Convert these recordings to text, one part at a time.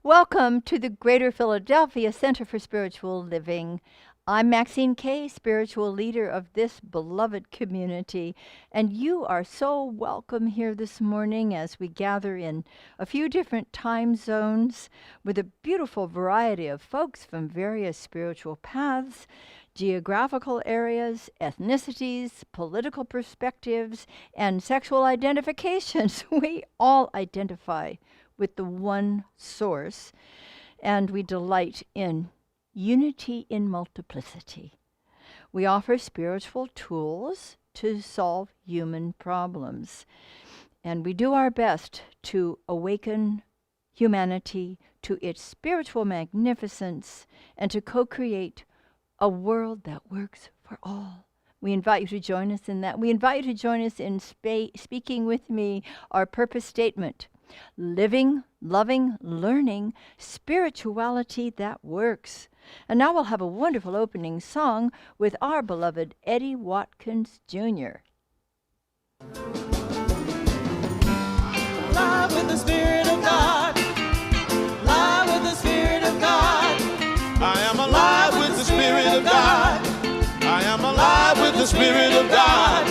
Welcome to the Greater Philadelphia Center for Spiritual Living. I'm Maxine Kaye, spiritual leader of this beloved community, and you are so welcome here this morning as we gather in a few different time zones with a beautiful variety of folks from various spiritual paths, geographical areas, ethnicities, political perspectives, and sexual identifications. We all identify with the one source, and we delight in unity in multiplicity. We offer spiritual tools to solve human problems, and we do our best to awaken humanity to its spiritual magnificence and to co-create a world that works for all. We invite you to join us in that. We invite you to join us in speaking with me our purpose statement: living, loving, learning, spirituality that works. And now we'll have a wonderful opening song with our beloved Eddie Watkins Jr. Live with the Spirit of God. Live with the Spirit of God. I am alive with the Spirit of God. I am alive with the Spirit of God.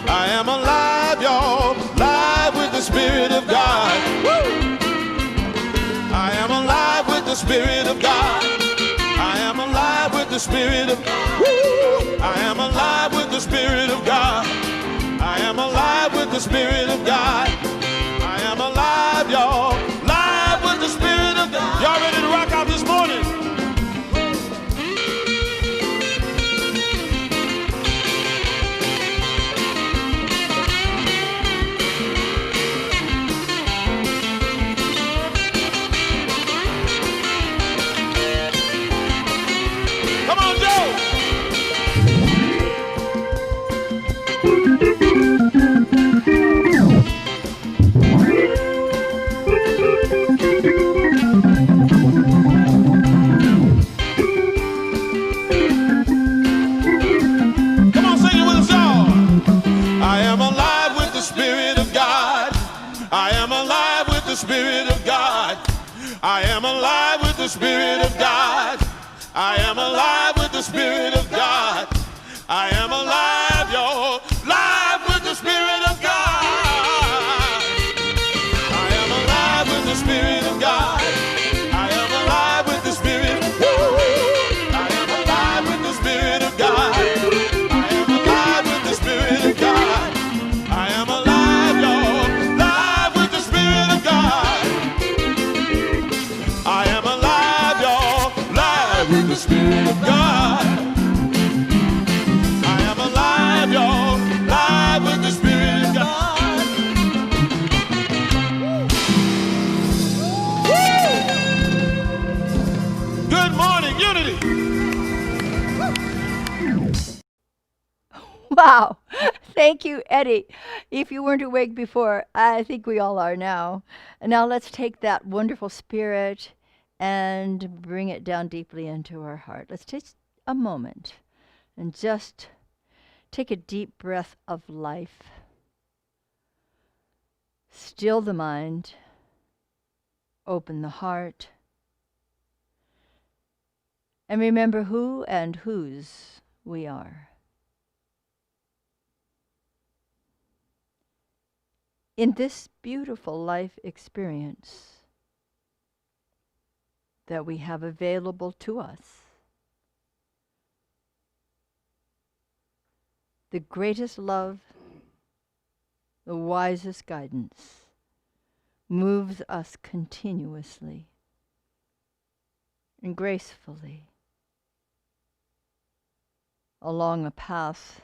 I am alive, y'all. Live with the Spirit of God. Woo! I am alive with the Spirit of God. I am alive with the Spirit of God. Woo! I am alive with the Spirit of God. I am alive with the Spirit of God. I am alive, y'all. Live with the Spirit of God. Y'all ready to rock out this morning? Come on, Joe. Come on, sing it with us, y'all. I am alive with the Spirit of God. I am alive with the Spirit of God. I am alive with the Spirit of God. I am alive with the Spirit of God. I am alive, y'all. Live with the Spirit of God. I am alive with the Spirit of God. I am alive with the Spirit. Woo! I am alive with the Spirit of God. I am alive with the Spirit of God. I am alive, y'all. Live with the Spirit of God. I am alive, y'all. Live with the Spirit of God. I am alive, y'all. Live with the Spirit of God. Woo! Good morning, Unity. Wow. Thank you, Eddie. If you weren't awake before, I think we all are now. And now let's take that wonderful spirit and bring it down deeply into our heart. Let's take a moment and just take a deep breath of life. Still the mind. Open the heart. And remember who and whose we are. In this beautiful life experience that we have available to us, the greatest love, the wisest guidance moves us continuously and gracefully along a path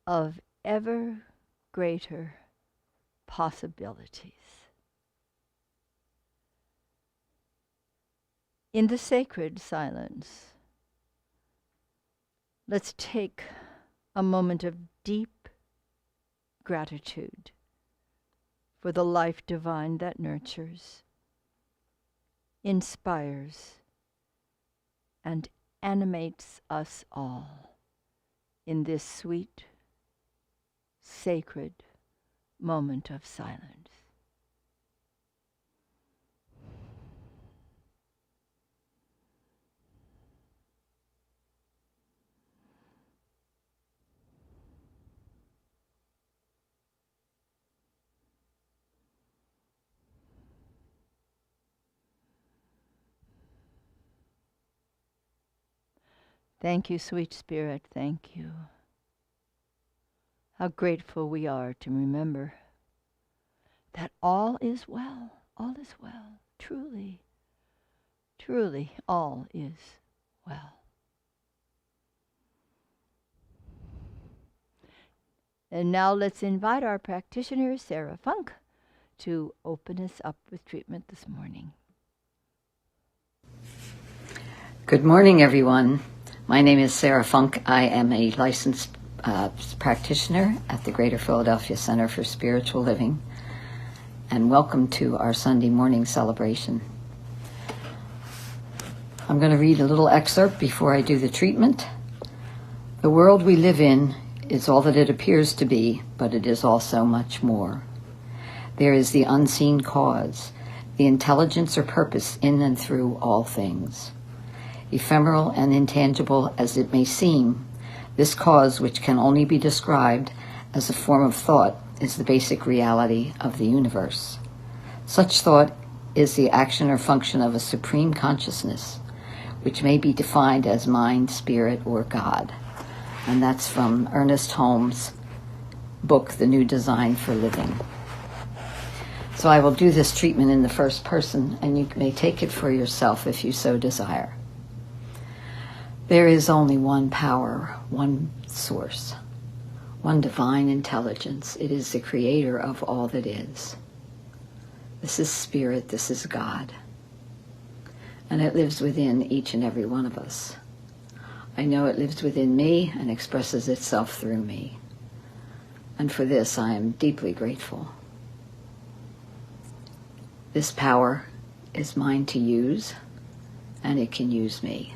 of ever greater possibilities. In the sacred silence, let's take a moment of deep gratitude for the life divine that nurtures, inspires, and animates us all in this sweet, sacred moment of silence. Thank you, sweet Spirit. Thank you. How grateful we are to remember that all is well. All is well. Truly, truly, all is well. And now let's invite our practitioner, Sarah Funk, to open us up with treatment this morning. Good morning, everyone. My name is Sarah Funk. I am a licensed practitioner at the Greater Philadelphia Center for Spiritual Living, and welcome to our Sunday morning celebration. I'm going to read a little excerpt before I do the treatment. The world we live in is all that it appears to be, but it is also much more. There is the unseen cause, the intelligence or purpose in and through all things. Ephemeral and intangible as it may seem, this cause, which can only be described as a form of thought, is the basic reality of the universe. Such thought is the action or function of a supreme consciousness, which may be defined as mind, spirit, or God. And that's from Ernest Holmes' book, The New Design for Living. So I will do this treatment in the first person, and you may take it for yourself if you so desire. There is only one power, one source, one divine intelligence. It is the creator of all that is. This is spirit, this is God. And it lives within each and every one of us. I know it lives within me and expresses itself through me. And for this I am deeply grateful. This power is mine to use, and it can use me.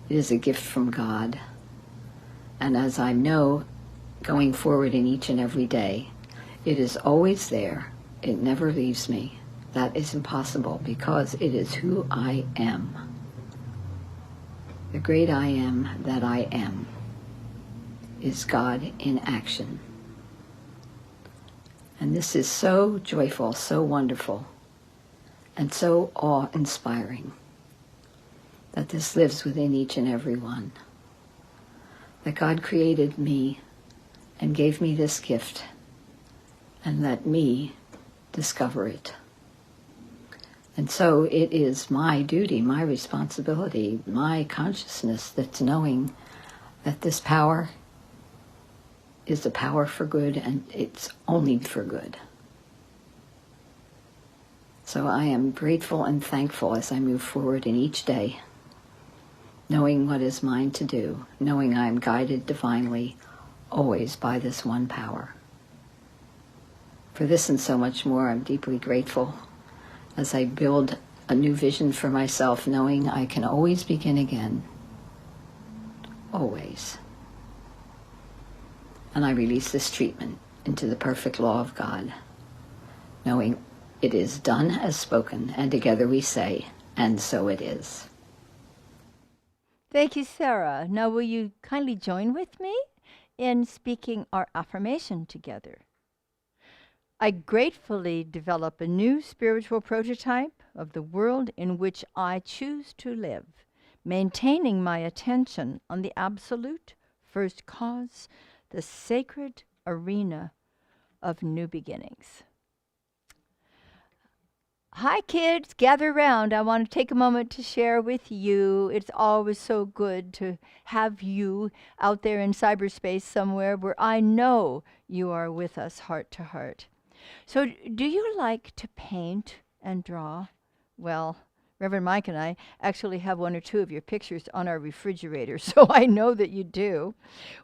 It is a gift from God. And as I know, going forward in each and every day, it is always there. It never leaves me. That is impossible because it is who I am. The great I am that I am is God in action. And this is so joyful, so wonderful, and so awe-inspiring that this lives within each and every one. That God created me and gave me this gift and let me discover it. And so it is my duty, my responsibility, my consciousness that's knowing that this power is a power for good, and it's only for good. So I am grateful and thankful as I move forward in each day, knowing what is mine to do, knowing I am guided divinely, always by this one power. For this and so much more, I'm deeply grateful as I build a new vision for myself, knowing I can always begin again. Always. And I release this treatment into the perfect law of God, knowing it is done as spoken, and together we say, and so it is. Thank you, Sarah. Now will you kindly join with me in speaking our affirmation together? I gratefully develop a new spiritual prototype of the world in which I choose to live, maintaining my attention on the absolute first cause, the sacred arena of new beginnings. Hi, kids. Gather around. I want to take a moment to share with you. It's always so good to have you out there in cyberspace somewhere where I know you are with us heart to heart. So do you like to paint and draw? Well, Reverend Mike and I actually have one or two of your pictures on our refrigerator, so I know that you do.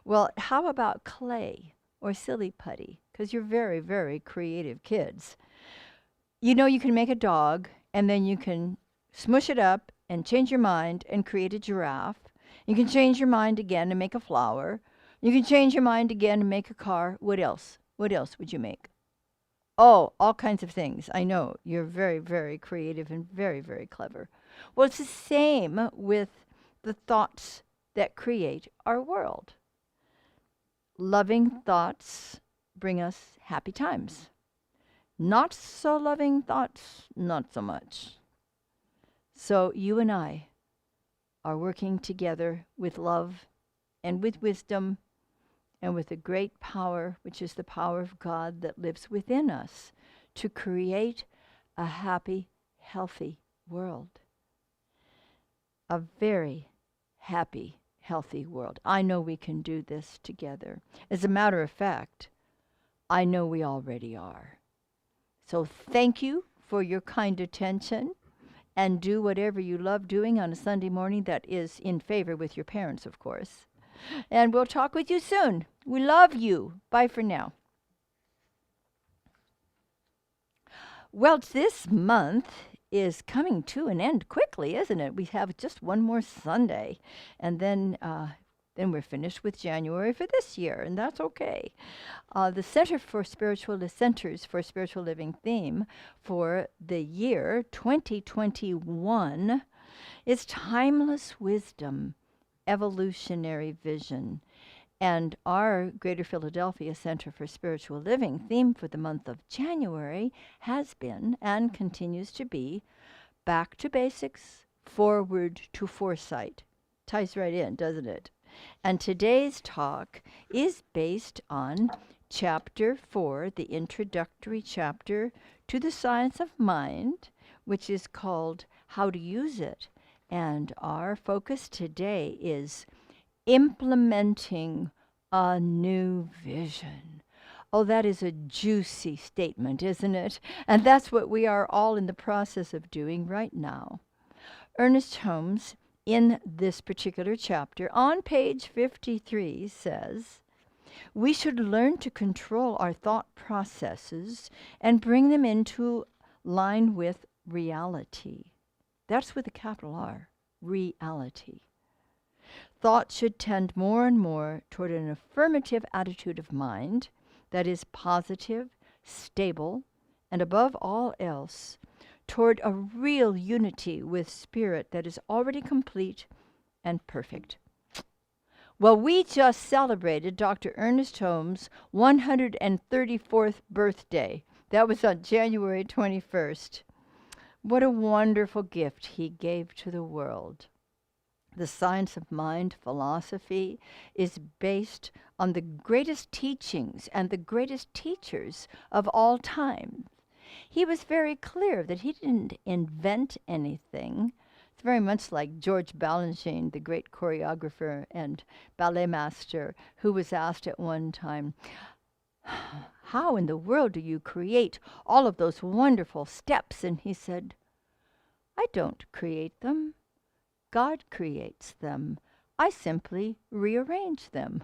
Well, how about clay or silly putty? Because you're very, very creative kids. You know, you can make a dog, and then you can smush it up and change your mind and create a giraffe. You can change your mind again and make a flower. You can change your mind again and make a car. What else? What else would you make? Oh, all kinds of things. I know. You're very, very creative and very, very clever. Well, it's the same with the thoughts that create our world. Loving thoughts bring us happy times. Not so loving thoughts, not so much. So you and I are working together with love and with wisdom and with a great power, which is the power of God that lives within us, to create a happy, healthy world. A very happy, healthy world. I know we can do this together. As a matter of fact, I know we already are. So thank you for your kind attention, and do whatever you love doing on a Sunday morning that is in favor with your parents, of course. And we'll talk with you soon. We love you. Bye for now. Well, this month is coming to an end quickly, isn't it? We have just one more Sunday, and then we're finished with January for this year, and that's okay. The Centers for Spiritual Living theme for the year 2021 is Timeless Wisdom, Evolutionary Vision. And our Greater Philadelphia Center for Spiritual Living theme for the month of January has been and continues to be Back to Basics, Forward to Foresight. Ties right in, doesn't it? And today's talk is based on Chapter 4, the introductory chapter to the Science of Mind, which is called How to Use It. And our focus today is implementing a new vision. Oh, that is a juicy statement, isn't it? And that's what we are all in the process of doing right now. Ernest Holmes, in this particular chapter, on page 53, says, we should learn to control our thought processes and bring them into line with reality. That's with a capital R, reality. Thought should tend more and more toward an affirmative attitude of mind that is positive, stable, and above all else, toward a real unity with spirit that is already complete and perfect. Well, we just celebrated Dr. Ernest Holmes' 134th birthday. That was on January 21st. What a wonderful gift he gave to the world. The Science of Mind philosophy is based on the greatest teachings and the greatest teachers of all time. He was very clear that he didn't invent anything. It's very much like George Balanchine, the great choreographer and ballet master, who was asked at one time, how in the world do you create all of those wonderful steps? And he said, I don't create them. God creates them. I simply rearrange them.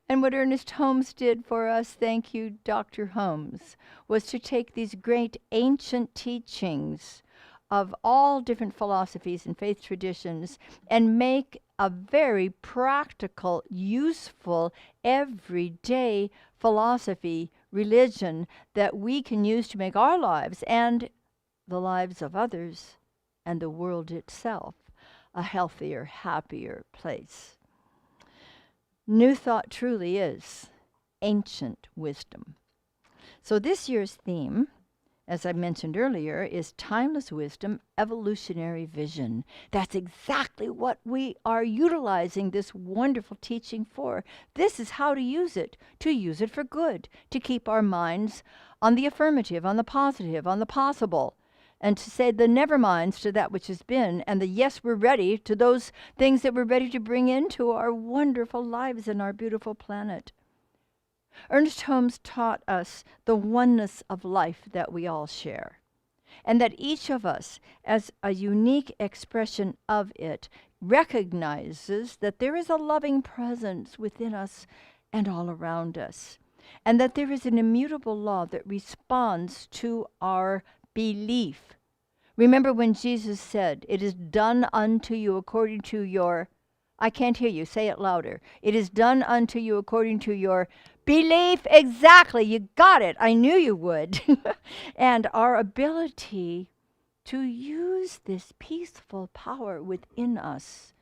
And what Ernest Holmes did for us, thank you, Dr. Holmes, was to take these great ancient teachings of all different philosophies and faith traditions and make a very practical, useful, everyday philosophy, religion that we can use to make our lives and the lives of others and the world itself a healthier, happier place. New Thought truly is ancient wisdom. So this year's theme, as I mentioned earlier, is Timeless Wisdom, Evolutionary Vision. That's exactly what we are utilizing this wonderful teaching for. This is how to use it for good, to keep our minds on the affirmative, on the positive, on the possible, and to say the never minds to that which has been, and the yes, we're ready to those things that we're ready to bring into our wonderful lives and our beautiful planet. Ernest Holmes taught us the oneness of life that we all share, and that each of us, as a unique expression of it, recognizes that there is a loving presence within us and all around us, and that there is an immutable law that responds to our belief. Remember when Jesus said, it is done unto you according to your, I can't hear you, say it louder. It is done unto you according to your belief. Exactly, you got it. I knew you would. And our ability to use this peaceful power within us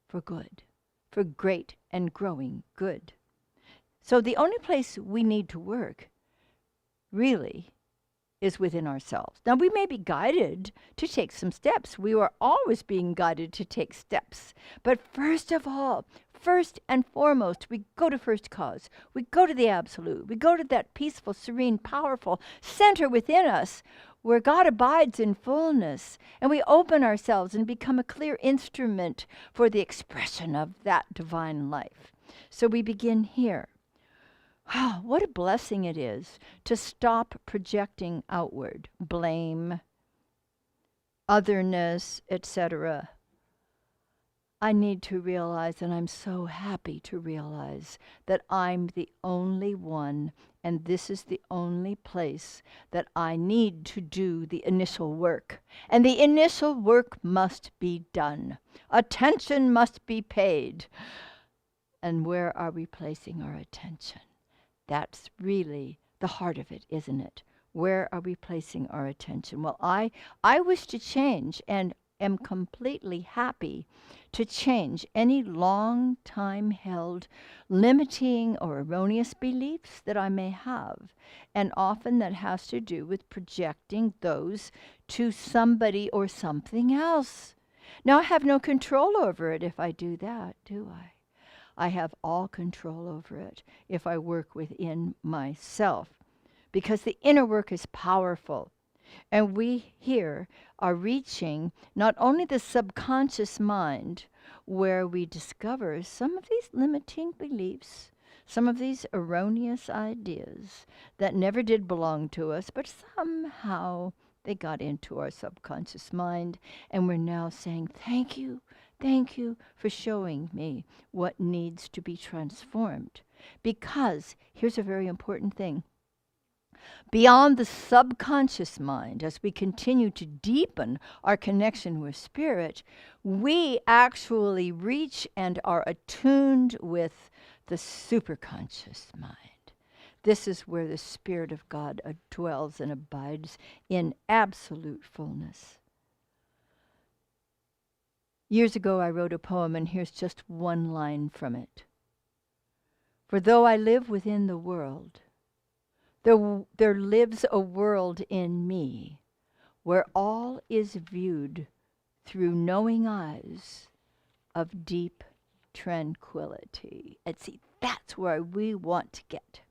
for good, for great and growing good. So the only place we need to work, really, is within ourselves. Now, we may be guided to take some steps. We are always being guided to take steps. But first of all, first and foremost, we go to first cause. We go to the absolute. We go to that peaceful, serene, powerful center within us where God abides in fullness. And we open ourselves and become a clear instrument for the expression of that divine life. So we begin here. Oh, what a blessing it is to stop projecting outward, blame, otherness, etc. I need to realize, and I'm so happy to realize, that I'm the only one, and this is the only place that I need to do the initial work. And the initial work must be done. Attention must be paid. And where are we placing our attention? That's really the heart of it, isn't it? Where are we placing our attention? Well, I wish to change and am completely happy to change any long time held limiting or erroneous beliefs that I may have. And often that has to do with projecting those to somebody or something else. Now, I have no control over it if I do that, do I? I have all control over it if I work within myself, because the inner work is powerful. And we here are reaching not only the subconscious mind, where we discover some of these limiting beliefs, some of these erroneous ideas that never did belong to us, but somehow they got into our subconscious mind, and we're now saying, thank you for showing me what needs to be transformed. Because here's a very important thing. Beyond the subconscious mind, as we continue to deepen our connection with spirit, we actually reach and are attuned with the superconscious mind. This is where the Spirit of God dwells and abides in absolute fullness. Years ago, I wrote a poem, and here's just one line from it. For though I live within the world, there lives a world in me where all is viewed through knowing eyes of deep tranquility. And see, that's where we want to get.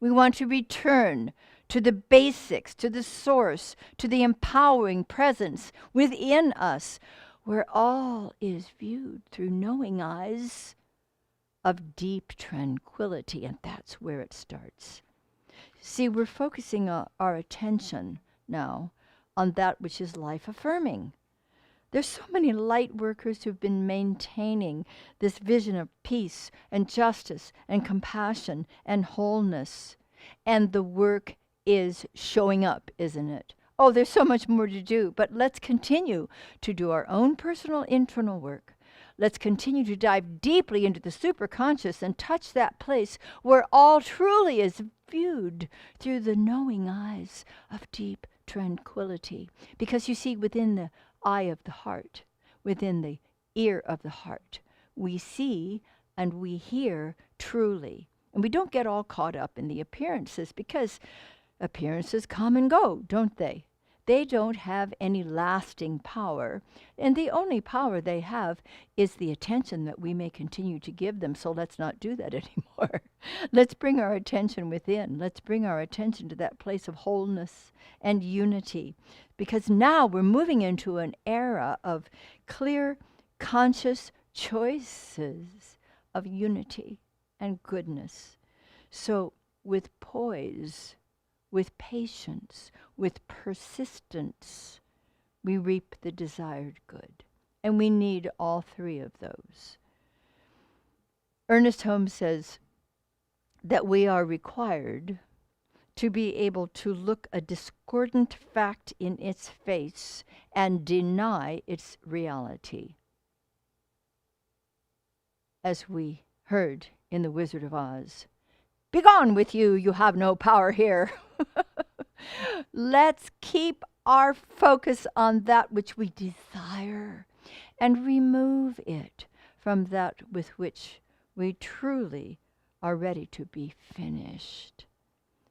We want to return to the basics, to the source, to the empowering presence within us, where all is viewed through knowing eyes of deep tranquility. And that's where it starts. See, we're focusing our attention now on that which is life-affirming. There's so many light workers who've been maintaining this vision of peace and justice and compassion and wholeness. And the work is showing up, isn't it? Oh, there's so much more to do, but let's continue to do our own personal internal work. Let's continue to dive deeply into the superconscious and touch that place where all truly is viewed through the knowing eyes of deep tranquility. Because you see, within the eye of the heart, within the ear of the heart, we see and we hear truly. And we don't get all caught up in the appearances, because appearances come and go, don't they? They don't have any lasting power, and the only power they have is the attention that we may continue to give them. So let's not do that anymore. Let's bring our attention within. Let's bring our attention to that place of wholeness and unity, because now we're moving into an era of clear, conscious choices of unity and goodness. So with poise, with patience, with persistence, we reap the desired good. And we need all three of those. Ernest Holmes says that we are required to be able to look a discordant fact in its face and deny its reality. As we heard in The Wizard of Oz, "Begone with you, you have no power here." Let's keep our focus on that which we desire and remove it from that with which we truly are ready to be finished.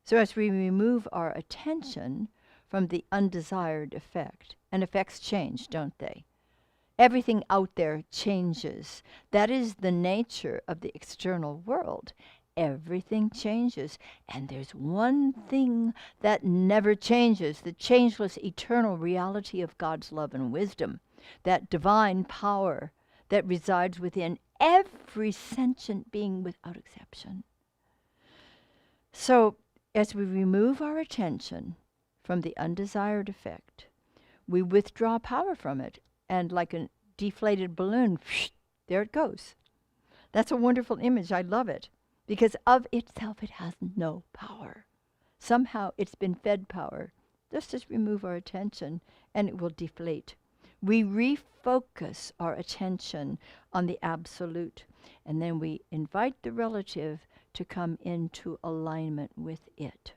So as we remove our attention from the undesired effect. And effects change, don't they? Everything out there changes. That is the nature of the external world. Everything changes. And there's one thing that never changes, the changeless, eternal reality of God's love and wisdom, that divine power that resides within every sentient being without exception. So, as we remove our attention from the undesired effect, we withdraw power from it, and like a deflated balloon, there it goes. That's a wonderful image. I love it. Because of itself, it has no power. Somehow it's been fed power. Let's just remove our attention, and it will deflate. We refocus our attention on the absolute, and then we invite the relative to come into alignment with it.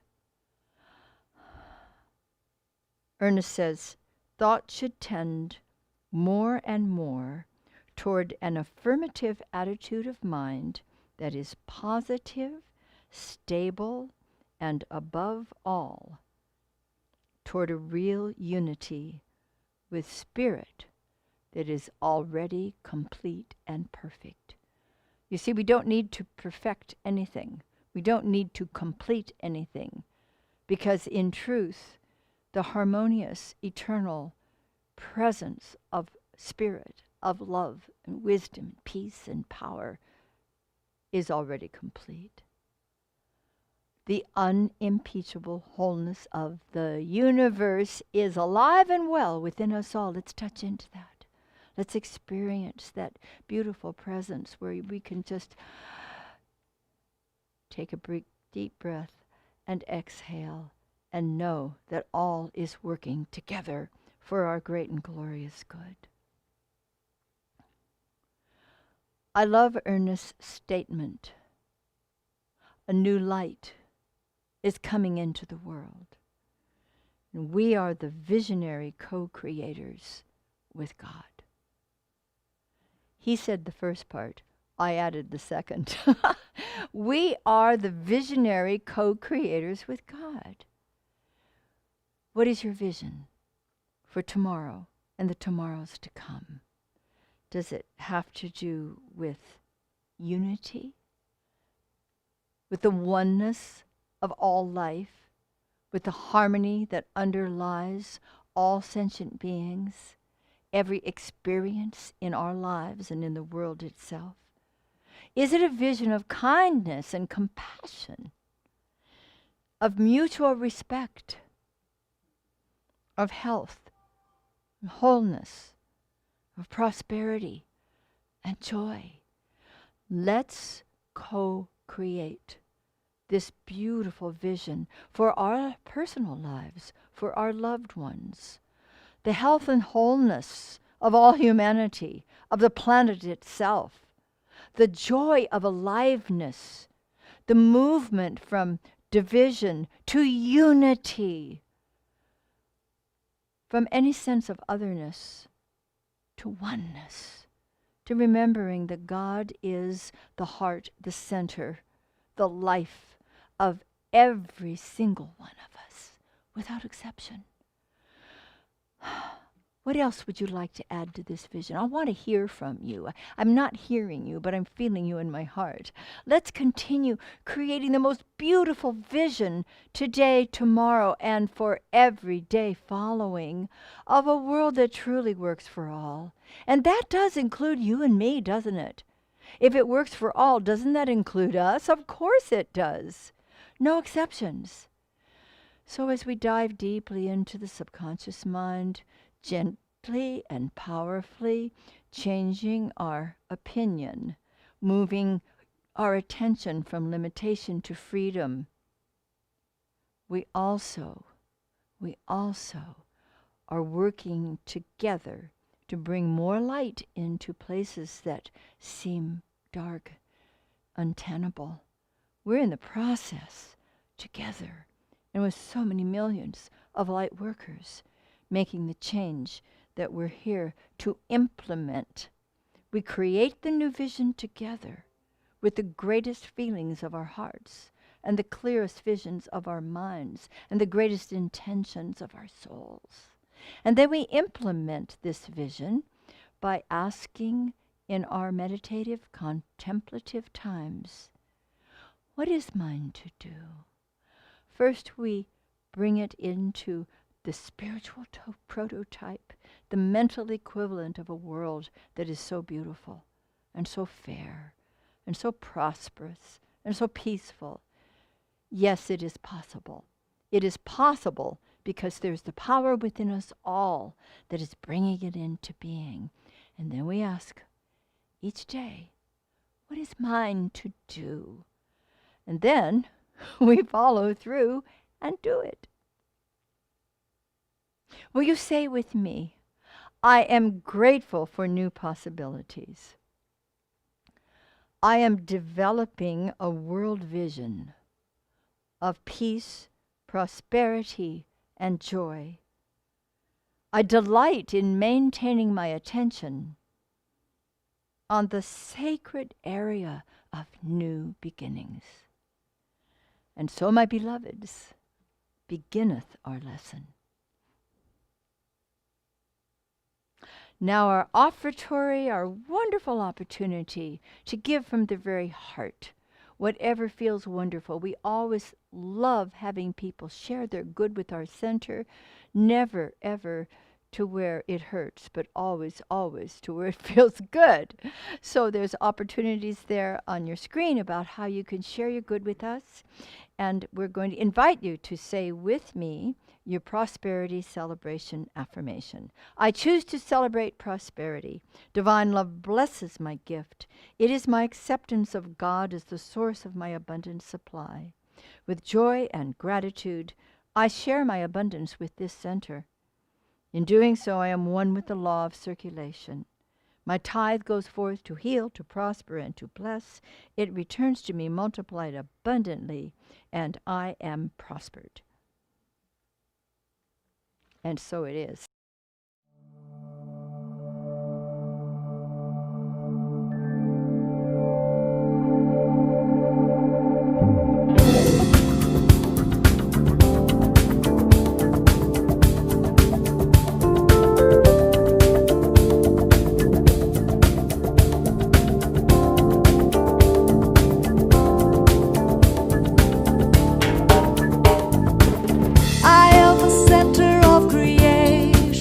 Ernest says, thought should tend more and more toward an affirmative attitude of mind that is positive, stable, and above all, toward a real unity with spirit that is already complete and perfect. You see, we don't need to perfect anything. We don't need to complete anything, because in truth, the harmonious, eternal presence of spirit, of love and wisdom, peace and power is already complete. The unimpeachable wholeness of the universe is alive and well within us all. Let's touch into that. Let's experience that beautiful presence where we can just take a deep breath and exhale and know that all is working together for our great and glorious good. I love Ernest's statement. A new light is coming into the world. And we are the visionary co-creators with God. He said the first part. I added the second. We are the visionary co-creators with God. What is your vision for tomorrow and the tomorrows to come? Does it have to do with unity? With the oneness of all life? With the harmony that underlies all sentient beings? Every experience in our lives and in the world itself? Is it a vision of kindness and compassion? Of mutual respect? Of health and wholeness? Of prosperity and joy? Let's co-create this beautiful vision for our personal lives, for our loved ones. The health and wholeness of all humanity, of the planet itself. The joy of aliveness. The movement from division to unity. From any sense of otherness to oneness, to remembering that God is the heart, the center, the life of every single one of us, without exception. What else would you like to add to this vision? I want to hear from you. I'm not hearing you, but I'm feeling you in my heart. Let's continue creating the most beautiful vision today, tomorrow, and for every day following of a world that truly works for all. And that does include you and me, doesn't it? If it works for all, doesn't that include us? Of course it does. No exceptions. So as we dive deeply into the subconscious mind, gently and powerfully changing our opinion, moving our attention from limitation to freedom, we also are working together to bring more light into places that seem dark, untenable. We're in the process together, and with so many millions of light workers, making the change that we're here to implement. We create the new vision together with the greatest feelings of our hearts and the clearest visions of our minds and the greatest intentions of our souls. And then we implement this vision by asking in our meditative, contemplative times, what is mine to do? First, we bring it into the spiritual prototype, the mental equivalent of a world that is so beautiful and so fair and so prosperous and so peaceful. Yes, it is possible. It is possible because there's the power within us all that is bringing it into being. And then we ask each day, what is mine to do? And then we follow through and do it. Will you say with me, I am grateful for new possibilities. I am developing a world vision of peace, prosperity, and joy. I delight in maintaining my attention on the sacred area of new beginnings. And so, my beloveds, beginneth our lesson. Now our offertory, our wonderful opportunity to give from the very heart, whatever feels wonderful. We always love having people share their good with our center, never, ever to where it hurts, but always, always to where it feels good. So there's opportunities there on your screen about how you can share your good with us. And we're going to invite you to say with me your prosperity celebration affirmation. I choose to celebrate prosperity. Divine love blesses my gift. It is my acceptance of God as the source of my abundant supply. With joy and gratitude, I share my abundance with this center. In doing so, I am one with the law of circulation. My tithe goes forth to heal, to prosper, and to bless. It returns to me multiplied abundantly, and I am prospered. And so it is. I am the center of creation.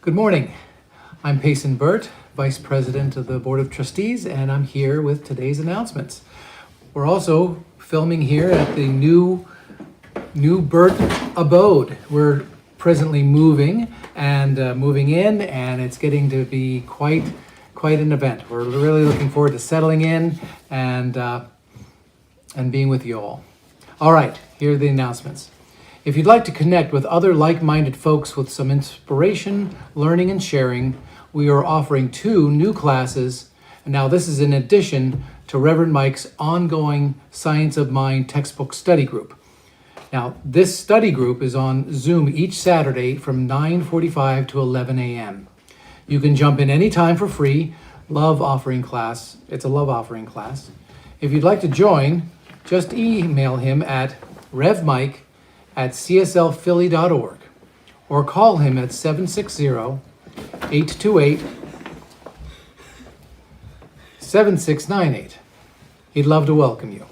Good morning. I'm Payson Burt, Vice President of the Board of Trustees, and I'm here with today's announcements. We're also filming here at the new Burt abode. We're presently moving in, and it's getting to be quite an event. We're really looking forward to settling in and being with you all. All right, here are the announcements. If you'd like to connect with other like-minded folks with some inspiration, learning, and sharing, we are offering 2 new classes. And now this is in addition to Reverend Mike's ongoing Science of Mind textbook study group. Now, this study group is on Zoom each Saturday from 9:45 to 11 a.m. You can jump in anytime for free. Love offering class. It's a love offering class. If you'd like to join, just email him at revmike@cslphilly.org or call him at 760-828-7698. He'd love to welcome you.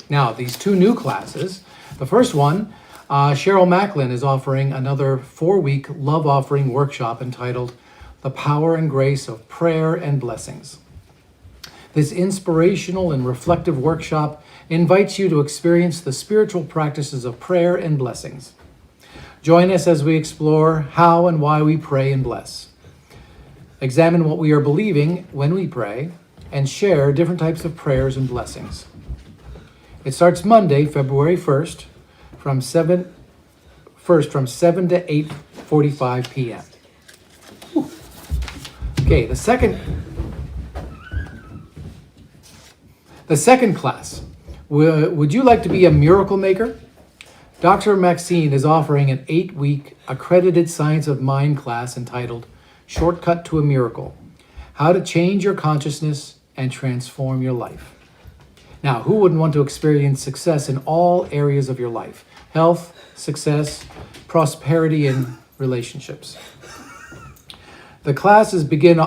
Now, these 2 new classes, the first one, Cheryl Macklin is offering another 4-week love offering workshop entitled The Power and Grace of Prayer and Blessings. This inspirational and reflective workshop invites you to experience the spiritual practices of prayer and blessings. Join us as we explore how and why we pray and bless. Examine what we are believing when we pray and share different types of prayers and blessings. It starts Monday, February 1st from 7 to 8:45 p.m. Okay, the second class. Would you like to be a miracle maker? Dr. Maxine is offering an 8-week accredited Science of Mind class entitled Shortcut to a Miracle: How to Change Your Consciousness and Transform Your Life. Now, who wouldn't want to experience success in all areas of your life? Health, success, prosperity, and relationships. The classes begin...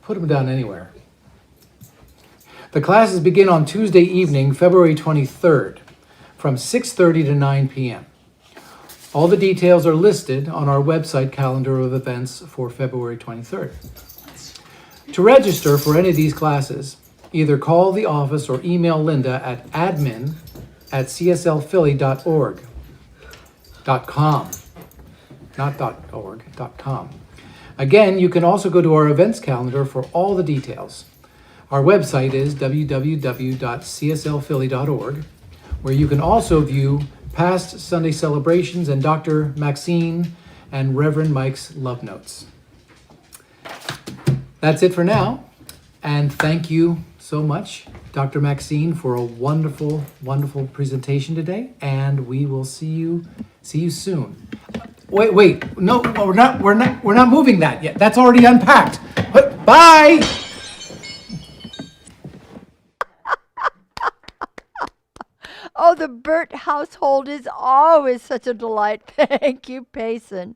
Put them down anywhere. The classes begin on Tuesday evening, February 23rd, from 6:30 to 9 p.m. All the details are listed on our website calendar of events for February 23rd. To register for any of these classes, either call the office or email Linda at admin@cslphilly.org.com. Not .org, .com. Again, you can also go to our events calendar for all the details. Our website is www.cslphilly.org, where you can also view past Sunday celebrations and Dr. Maxine and Reverend Mike's love notes. That's it for now, and thank you so much, Dr. Maxine, for a wonderful, wonderful presentation today, and we will see you soon. Wait, no, we're not moving that yet. That's already unpacked. Bye. Oh, the Burt household is always such a delight. Thank you, Payson.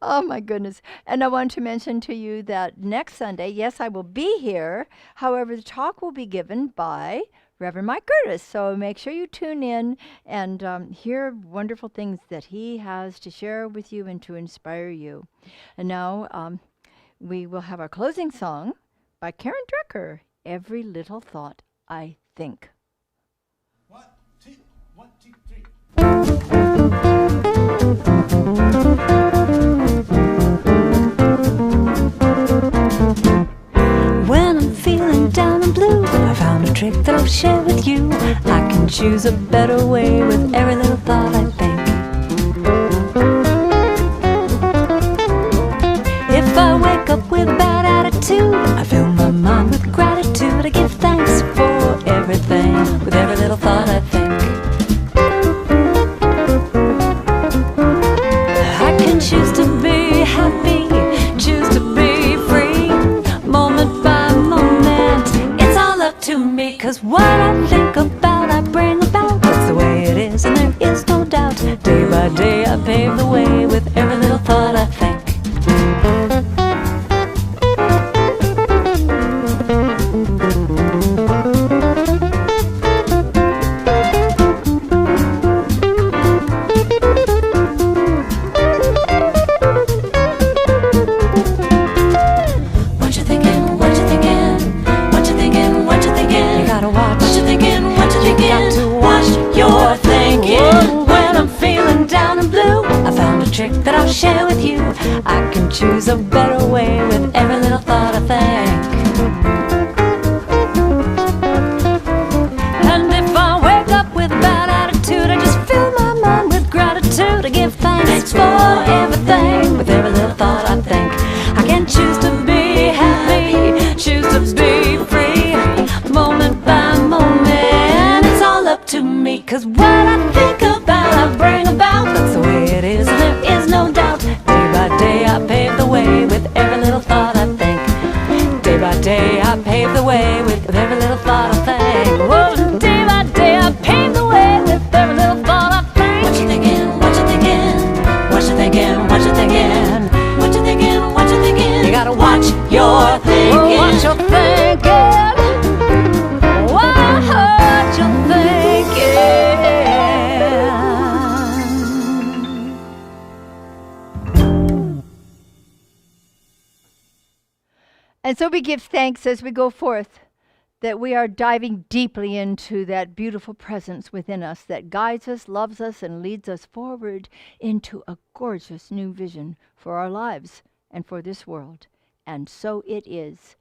Oh, my goodness. And I want to mention to you that next Sunday, yes, I will be here. However, the talk will be given by Reverend Mike Curtis. So make sure you tune in and hear wonderful things that he has to share with you and to inspire you. And now we will have our closing song by Karen Drucker, Every Little Thought I Think. 1, 2, 3. When I'm feeling down and blue, I found a trick that I'll share with you. I can choose a better way with every little thought I think. If I wake up with a bad attitude, I fill my mind with gratitude. I give thanks for everything with every little thought I think. I can choose to be happy, choose to be free, moment by moment. It's all up to me, 'cause what I think about I bring about. That's the way it is, and there is no doubt. Day by day I pave the way with every little thought I think. trick that I'll share with you. I can choose a better way with every little thought I think. And if I wake up with a bad attitude, I just fill my mind with gratitude. I give thanks for everything with every little thought I think. I can choose to be happy, choose to be free, moment by moment. It's all up to me, 'cause what I think about, I bring about. That's the way it is, and there is no doubt. Day by day I pave the way with every little thought I think. Day by day I pave the way with every little thought I think. Whoa, day by day I pave the way with every little thought I think. What you thinking? What you thinking? What you thinking? What you thinking? What you thinking? What you thinking? You gotta watch your thinking. Watch your thinking. Watch your thinking. And so we give thanks as we go forth that we are diving deeply into that beautiful presence within us that guides us, loves us, and leads us forward into a gorgeous new vision for our lives and for this world. And so it is.